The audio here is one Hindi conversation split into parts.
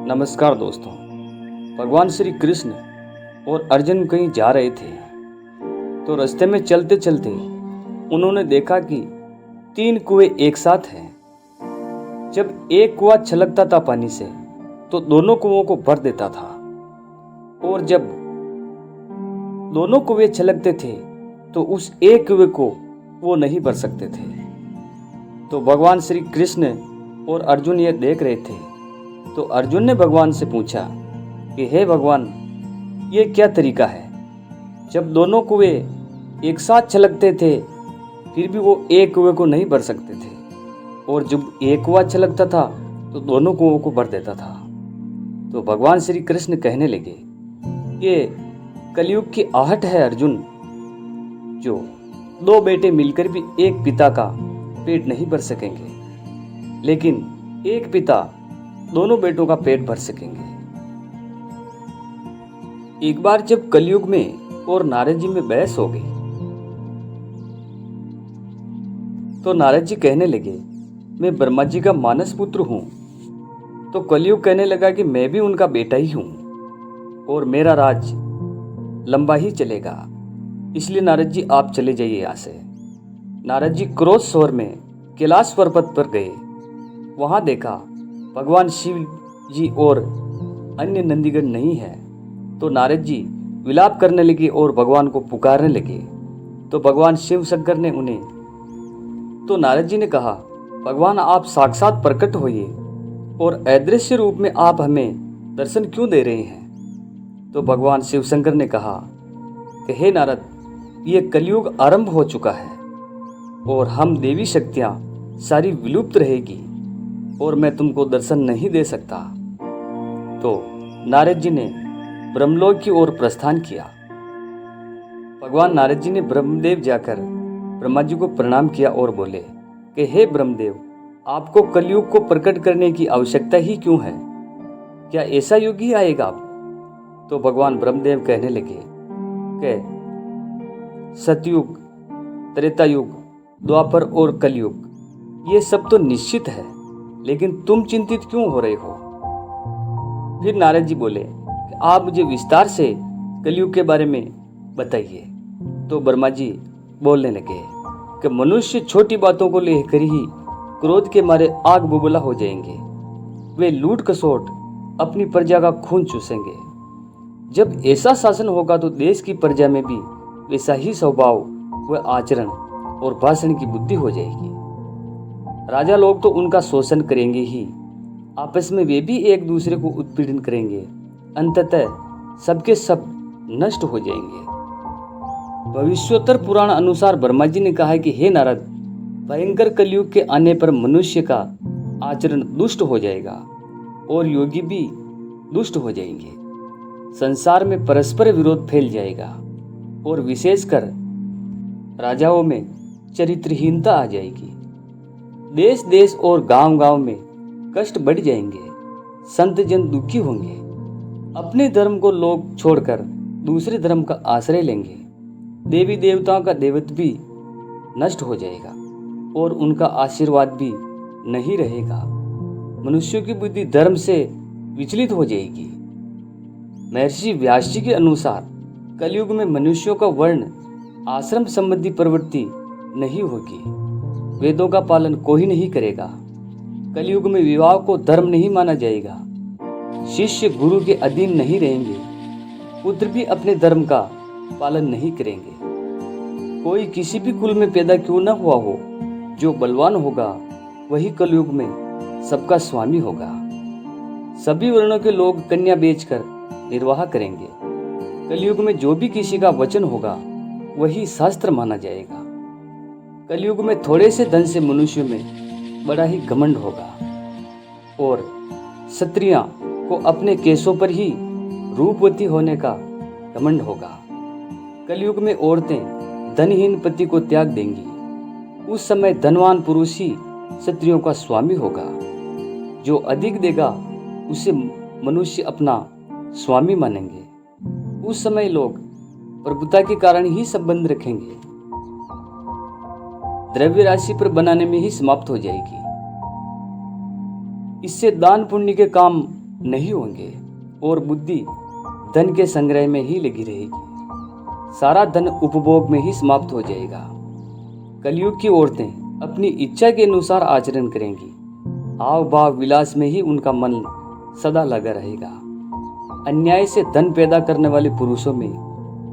नमस्कार दोस्तों। भगवान श्री कृष्ण और अर्जुन कहीं जा रहे थे तो रास्ते में चलते चलते उन्होंने देखा कि 3 कुएं एक साथ हैं। जब एक कुआं छलकता था पानी से तो दोनों कुओं को भर देता था, और जब दोनों कुएं छलकते थे तो उस एक कुएं को वो नहीं भर सकते थे। तो भगवान श्री कृष्ण और अर्जुन ये देख रहे थे। तो अर्जुन ने भगवान से पूछा कि हे भगवान, ये क्या तरीका है? जब दोनों कुएं एक साथ छलकते थे फिर भी वो एक कुएं को नहीं भर सकते थे, और जब एक कुआं छलकता था तो दोनों कुओं को भर देता था। तो भगवान श्री कृष्ण कहने लगे, ये कलयुग की आहट है अर्जुन, जो 2 बेटे मिलकर भी एक पिता का पेट नहीं भर सकेंगे, लेकिन एक पिता दोनों बेटों का पेट भर सकेंगे। एक बार जब कलयुग में और नारद जी में बहस हो गई तो नारद जी कहने लगे, मैं ब्रह्मा जी का मानस पुत्र हूं। तो कलयुग कहने लगा कि मैं भी उनका बेटा ही हूं और मेरा राज लंबा ही चलेगा, इसलिए नारद जी आप चले जाइए यहां से। नारद जी क्रोध स्वर में कैलाश पर्वत पर गए। वहां देखा भगवान शिव जी और अन्य नंदीगण नहीं है। तो नारद जी विलाप करने लगे और भगवान को पुकारने लगे। तो भगवान शिव शंकर ने उन्हें तो नारद जी ने कहा, भगवान आप साक्षात प्रकट होइए और अदृश्य रूप में आप हमें दर्शन क्यों दे रहे हैं? तो भगवान शिव शंकर ने कहा कि हे नारद, ये कलयुग आरंभ हो चुका है और हम देवी शक्तियां सारी विलुप्त रहेगी और मैं तुमको दर्शन नहीं दे सकता। तो नारद जी ने ब्रह्मलोक की ओर प्रस्थान किया। भगवान नारद जी ने ब्रह्मदेव जाकर ब्रह्मा जी को प्रणाम किया और बोले कि हे ब्रह्मदेव, आपको कलयुग को प्रकट करने की आवश्यकता ही क्यों है? क्या ऐसा युग ही आएगा अब? तो भगवान ब्रह्मदेव कहने लगे कि सतयुग, त्रेता युग, द्वापर और कलयुग ये सब तो निश्चित है, लेकिन तुम चिंतित क्यों हो रहे हो? फिर नारद जी बोले कि आप मुझे विस्तार से कलयुग के बारे में बताइए। तो ब्रह्मा जी बोलने लगे कि मनुष्य छोटी बातों को लेकर ही क्रोध के मारे आग बुबला हो जाएंगे। वे लूट खसोट अपनी प्रजा का खून चूसेंगे। जब ऐसा शासन होगा तो देश की प्रजा में भी वैसा ही स्वभाव व आचरण और भाषण की बुद्धि हो जाएगी। राजा लोग तो उनका शोषण करेंगे ही, आपस में वे भी एक दूसरे को उत्पीड़न करेंगे। अंततः सबके सब नष्ट हो जाएंगे। भविष्योत्तर पुराण अनुसार ब्रह्मा जी ने कहा है कि हे नारद, भयंकर कलयुग के आने पर मनुष्य का आचरण दुष्ट हो जाएगा और योगी भी दुष्ट हो जाएंगे। संसार में परस्पर विरोध फैल जाएगा और विशेषकर राजाओं में चरित्रहीनता आ जाएगी। देश देश और गांव गांव में कष्ट बढ़ जाएंगे। संत जन दुखी होंगे। अपने धर्म को लोग छोड़कर दूसरे धर्म का आश्रय लेंगे। देवी देवताओं का देवत्व भी नष्ट हो जाएगा और उनका आशीर्वाद भी नहीं रहेगा। मनुष्यों की बुद्धि धर्म से विचलित हो जाएगी। महर्षि व्यास जी के अनुसार कलयुग में मनुष्यों का वर्ण आश्रम संबंधी प्रवृत्ति नहीं होगी। वेदों का पालन कोई नहीं करेगा। कलयुग में विवाह को धर्म नहीं माना जाएगा। शिष्य गुरु के अधीन नहीं रहेंगे। पुत्र भी अपने धर्म का पालन नहीं करेंगे। कोई किसी भी कुल में पैदा क्यों न हुआ हो, जो बलवान होगा वही कलयुग में सबका स्वामी होगा। सभी वर्णों के लोग कन्या बेचकर निर्वाह करेंगे। कलयुग में जो भी किसी का वचन होगा वही शास्त्र माना जाएगा। कलयुग में थोड़े से धन से मनुष्य में बड़ा ही घमंड होगा और स्त्रियां को अपने केशों पर ही रूपवती होने का घमंड होगा। कलयुग में औरतें धनहीन पति को त्याग देंगी। उस समय धनवान पुरुष ही स्त्रियों का स्वामी होगा। जो अधिक देगा उसे मनुष्य अपना स्वामी मानेंगे। उस समय लोग प्रभुता के कारण ही संबंध रखेंगे। द्रव्य राशि पर बनाने में ही समाप्त हो जाएगी। इससे दान पुण्य के काम नहीं होंगे और बुद्धि धन के संग्रह में ही लगी रहेगी। सारा धन उपभोग में ही समाप्त हो जाएगा। कलयुग की औरतें अपनी इच्छा के अनुसार आचरण करेंगी। हाव भाव विलास में ही उनका मन सदा लगा रहेगा। अन्याय से धन पैदा करने वाले पुरुषों में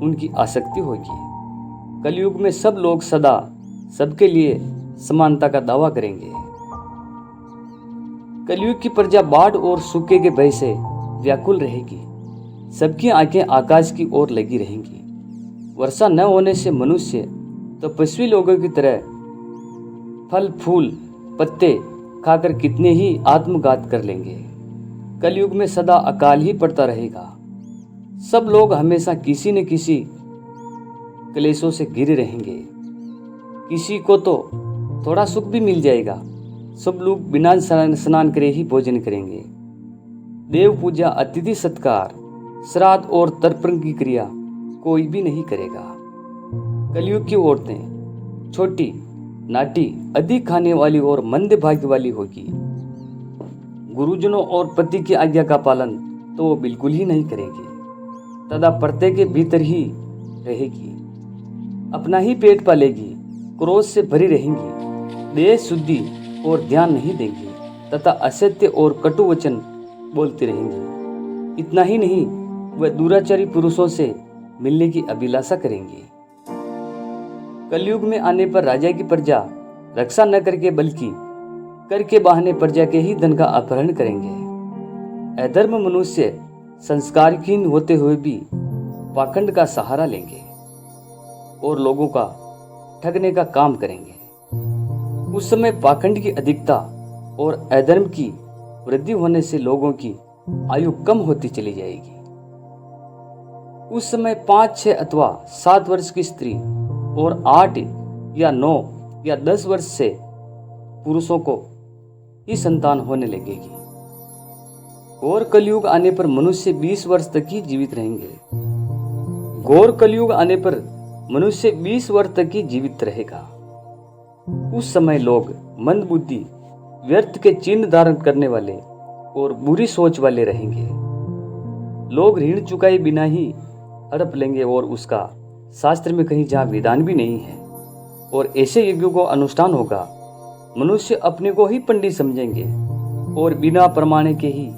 उनकी आसक्ति होगी। कलयुग में सब लोग सदा सबके लिए समानता का दावा करेंगे। कलयुग की प्रजा बाढ़ और सूखे के भय से व्याकुल रहेगी। सबकी आंखें आकाश की ओर लगी रहेंगी। वर्षा न होने से मनुष्य तपस्वी लोगों की तरह फल फूल पत्ते खाकर कितने ही आत्मघात कर लेंगे। कलयुग में सदा अकाल ही पड़ता रहेगा। सब लोग हमेशा किसी न किसी क्लेशों से घिरे रहेंगे। किसी को तो थोड़ा सुख भी मिल जाएगा। सब लोग बिना स्नान करे ही भोजन करेंगे। देव पूजा, अतिथि सत्कार, श्राद्ध और तर्पण की क्रिया कोई भी नहीं करेगा। कलयुग की औरतें छोटी, नाटी, अधिक खाने वाली और मंद भाग्य वाली होगी। गुरुजनों और पति की आज्ञा का पालन तो वो बिल्कुल ही नहीं करेगी तथा पर्दे के भीतर ही रहेगी। अपना ही पेट पालेगी, क्रोध से भरी रहेंगी, देह शुद्धि और ध्यान नहीं देंगी तथा असत्य और कटु वचन बोलती रहेंगी। इतना ही नहीं, वह दुराचारी पुरुषों से मिलने की अभिलाषा करेंगी। कलयुग में आने पर राजा की प्रजा रक्षा न करके बल्कि कर के बहाने प्रजा के ही धन का अपहरण करेंगे। अधर्म मनुष्य संस्कारहीन होते हुए भी पाखंड का सहारा लेंगे और लोगों का ठगने का काम करेंगे। उस समय पाखंड की अधिकता और अधर्म की वृद्धि होने से लोगों की आयु कम होती चली जाएगी। उस समय 5, 6 अथवा 7 वर्ष की स्त्री और 8 या 9 या 10 वर्ष से पुरुषों को ही संतान होने लगेगी। घोर कलयुग आने पर मनुष्य 20 वर्ष तक ही जीवित रहेंगे। घोर कलयुग आने पर मनुष्य 20 वर्ष तक ही जीवित रहेगा। उस समय लोग मंद बुद्धि, व्यर्थ के चिन्ह धारण करने वाले और बुरी सोच वाले रहेंगे। लोग ऋण चुकाए बिना ही हड़प लेंगे और उसका शास्त्र में कहीं जहाँ विधान भी नहीं है। और ऐसे यज्ञों को अनुष्ठान होगा। मनुष्य अपने को ही पंडित समझेंगे और बिना प्रमाण के ही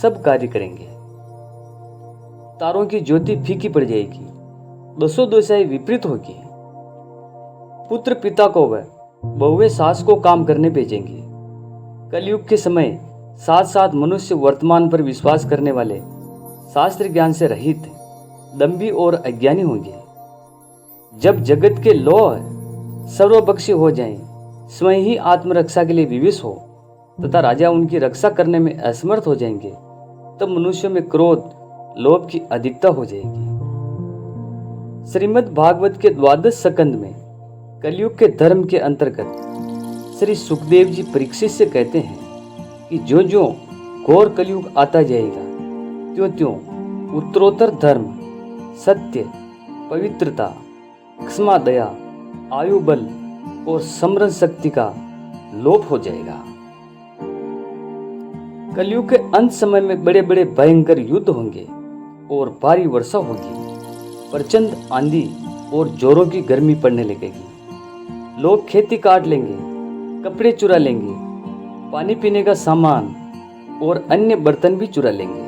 सब कार्य करेंगे। तारों की ज्योति फीकी पड़ जाएगी। दसों दिशाएं विपरीत होगी। पुत्र पिता को वह बहुएं सास को काम करने भेजेंगे। कलयुग के समय साथ साथ मनुष्य वर्तमान पर विश्वास करने वाले, शास्त्र ज्ञान से रहित, दंभी और अज्ञानी होंगे। जब जगत के लोह सर्वभक्षी हो जाएं, स्वयं ही आत्मरक्षा के लिए विवश हो तथा राजा उनकी रक्षा करने में असमर्थ हो जाएंगे, तब मनुष्य में क्रोध, लोभ की अधिकता हो जाएगी। श्रीमद् भागवत के 12 स्कंद में कलयुग के धर्म के अंतर्गत श्री सुखदेव जी परीक्षित से कहते हैं कि जो जो घोर कलयुग आता जाएगा, त्यों त्यों उत्तरोत्तर धर्म, सत्य, पवित्रता, क्षमा, दया, आयु बल और समरण शक्ति का लोप हो जाएगा। कलयुग के अंत समय में बड़े बड़े भयंकर युद्ध होंगे और भारी वर्षा होगी। प्रचंड आंधी और जोरों की गर्मी पड़ने लगेगी। लोग खेती काट लेंगे, कपड़े चुरा लेंगे, पानी पीने का सामान और अन्य बर्तन भी चुरा लेंगे।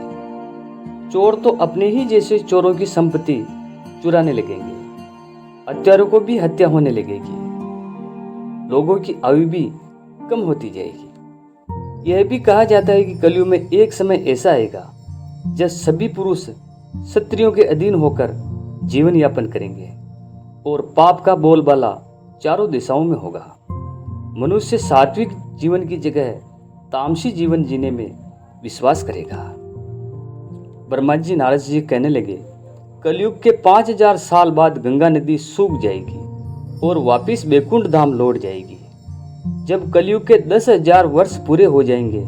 चोर तो अपने ही जैसे चोरों की संपत्ति चुराने लगेंगे। हत्यारों को भी हत्या होने लगेगी। लोगों की आयु भी कम होती जाएगी। यह भी कहा जाता है कि कलयुग में एक समय ऐसा आएगा जब सभी पुरुष स्त्रियों के अधीन होकर जीवन यापन करेंगे और पाप का बोलबाला चारों दिशाओं में होगा। मनुष्य सात्विक जीवन की जगह तामसी जीवन जीने में विश्वास करेगा। ब्रह्मा जी नारद जी कहने लगे, कलयुग के 5000 साल बाद गंगा नदी सूख जाएगी और वापिस बैकुंठ धाम लौट जाएगी। जब कलयुग के 10,000 वर्ष पूरे हो जाएंगे,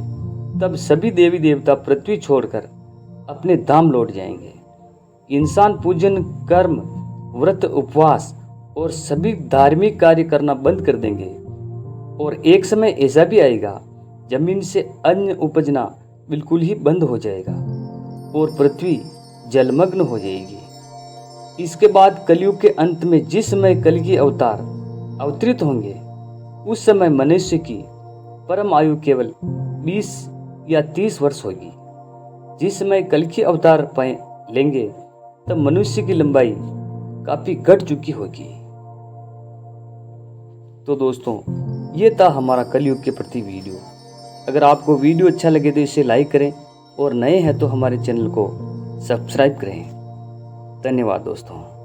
तब सभी देवी देवता पृथ्वी छोड़कर अपने धाम लौट जाएंगे। इंसान पूजन, कर्म, व्रत, उपवास और सभी धार्मिक कार्य करना बंद कर देंगे। और एक समय ऐसा भी आएगा, जमीन से अन्न उपजना बिल्कुल ही बंद हो जाएगा और पृथ्वी जलमग्न हो जाएगी। इसके बाद कलयुग के अंत में जिस समय कल की अवतार अवतरित होंगे, उस समय मनुष्य की परम आयु केवल 20 या 30 वर्ष होगी। जिस समय कल की अवतार पाए लेंगे तब मनुष्य की लंबाई काफी घट चुकी होगी। तो दोस्तों, ये था हमारा कलयुग के प्रति वीडियो। अगर आपको वीडियो अच्छा लगे तो इसे लाइक करें और नए हैं तो हमारे चैनल को सब्सक्राइब करें। धन्यवाद दोस्तों।